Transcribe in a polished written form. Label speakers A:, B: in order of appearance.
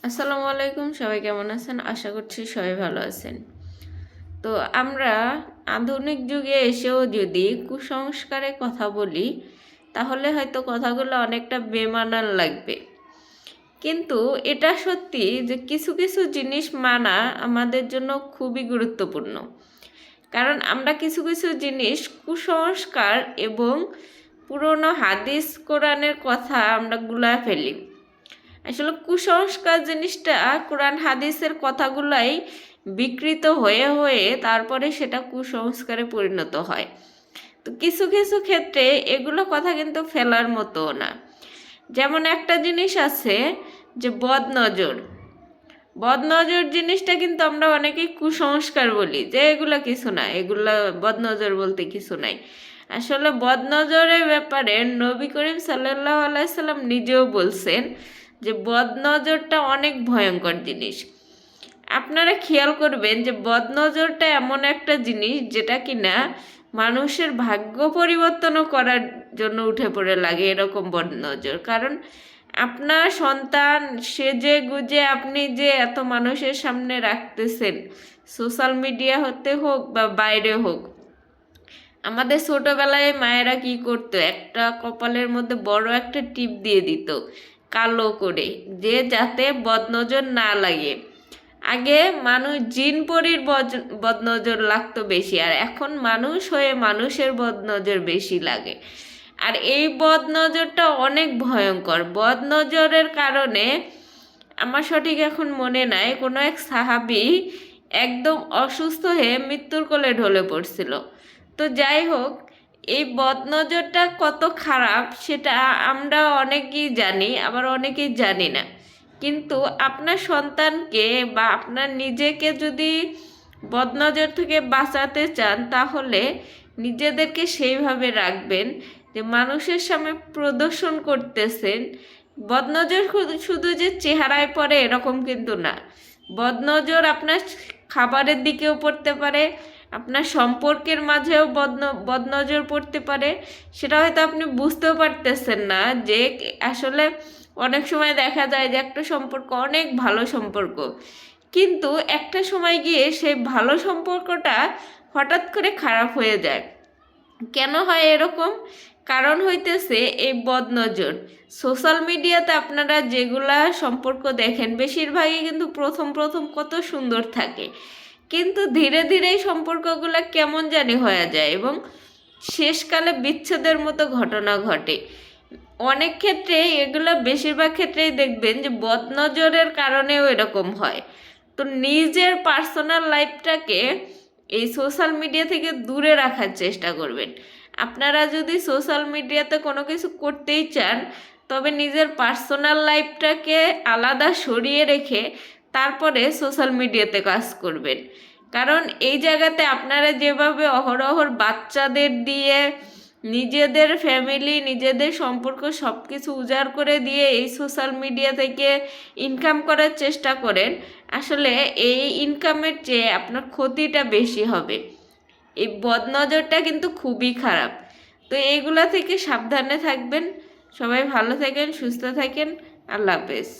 A: আসসালামু আলাইকুম, সবাই কেমন আছেন? আশা করছি সবাই ভালো আছেন। তো আমরা আধুনিক যুগে এসেও যদি কুসংস্কারে কথা বলি, তাহলে হয়তো কথাগুলো অনেকটা বেমানান লাগবে। কিন্তু এটা সত্যি যে কিছু কিছু জিনিস মানা আমাদের জন্য খুবই গুরুত্বপূর্ণ। কারণ আমরা কিছু কিছু জিনিস কুসংস্কার এবং পুরনো হাদিস কোরআনের কথা আমরা গুলায় ফেলি। আসলে কুসংস্কার জিনিসটা কোরআন হাদিসের কথাগুলাই বিকৃত হয়ে হয়ে তারপরে সেটা কুসংস্কারে পরিণত হয়। তো কিছু কিছু ক্ষেত্রে এগুলো কথা কিন্তু ফেলার মতো না। যেমন একটা জিনিস আছে যে বদনজর। বদনজর জিনিসটা কিন্তু আমরা অনেকেই কুসংস্কার বলি, যে এগুলো কিছু না, এগুলো বদনজর বলতে কিছু নাই। আসলে বদনজরের ব্যাপারে নবী করিম সাল্লাল্লাহু আলাইহি সাল্লাম নিজেও বলছেন যে বদনজরটা অনেক ভয়ঙ্কর জিনিস। আপনারা খেয়াল করবেন যে বদনজরটা এমন একটা জিনিস যেটা কিনা মানুষের ভাগ্য পরিবর্তনও করার জন্য উঠে পড়ে লাগে এরকম বদনজর। কারণ আপনার সন্তান সেজে গুজে আপনি যে এত মানুষের সামনে রাখতেছেন, সোশ্যাল মিডিয়া হতে হোক বা বাইরে হোক, আমাদের ছোটবেলায় মায়েরা কি করতো, একটা কপালের মধ্যে বড় একটা টিপ দিয়ে দিত কালো করে, যে যাতে বদনজর না লাগে। আগে মানুষ জিন পরির বদনজর লাগতো বেশি, আর এখন মানুষ হয়ে মানুষের বদনজর বেশি লাগে। আর এই বদনজরটা অনেক ভয়ঙ্কর। বদনজরের কারণে আমার সঠিক এখন মনে নাই, কোনো এক সাহাবী একদম অসুস্থ হয়ে মৃত্যুর কোলে ঢলে পড়ছিল। তো যাই হোক, এই বদনজরটা কত খারাপ সেটা আমরা অনেকেই জানি, আবার অনেকেই জানি না। কিন্তু আপনার সন্তানকে বা আপনার নিজেকে যদি বদনজর থেকে বাঁচাতে চান, তাহলে নিজেদেরকে সেইভাবে রাখবেন যে মানুষের সামনে প্রদর্শন করতেছেন। বদনজর শুধু যে চেহারায় পড়ে এরকম কিন্তু না। বদনজর আপনার খাবারের দিকেও পড়তে পারে, আপনার সম্পর্কের মাঝেও বদনজর পড়তে পারে। সেটা হয়তো আপনি বুঝতেও পারতেছেন না যে আসলে অনেক সময় দেখা যায় যে একটা সম্পর্ক অনেক ভালো সম্পর্ক, কিন্তু একটা সময় গিয়ে সেই ভালো সম্পর্কটা হঠাৎ করে খারাপ হয়ে যায়। কেন হয় এরকম? কারণ হইতেছে এই বদনজর। সোশ্যাল মিডিয়াতে আপনারা যেগুলা সম্পর্ক দেখেন, বেশিরভাগই কিন্তু প্রথম প্রথম কত সুন্দর থাকে, কিন্তু ধীরে ধীরে এই সম্পর্কগুলা কেমন জানি হয়ে যায় এবং শেষকালে বিচ্ছেদের মতো ঘটনা ঘটে। অনেক ক্ষেত্রে এগুলো, বেশিরভাগ ক্ষেত্রেই দেখবেন যে বদনজরের কারণেও এরকম হয়। তো নিজের পার্সোনাল লাইফটাকে এই সোশ্যাল মিডিয়া থেকে দূরে রাখার চেষ্টা করবেন। আপনারা যদি সোশ্যাল মিডিয়াতে কোনো কিছু করতেই চান, তবে নিজের পার্সোনাল লাইফটাকে আলাদা সরিয়ে রেখে তারপরে সোশ্যাল মিডিয়াতে কাজ করবেন। কারণ এই জায়গাতে আপনারা যেভাবে অহরহর বাচ্চাদের দিয়ে নিজেদের ফ্যামিলি, নিজেদের সম্পর্ক সব কিছু উজাড় করে দিয়ে এই সোশ্যাল মিডিয়া থেকে ইনকাম করার চেষ্টা করেন, আসলে এই ইনকামের চেয়ে আপনার ক্ষতিটা বেশি হবে। এই বদনজরটা কিন্তু খুবই খারাপ। তো এইগুলা থেকে সাবধানে থাকবেন। সবাই ভালো থাকেন, সুস্থ থাকেন। আল্লাহ হাফেজ।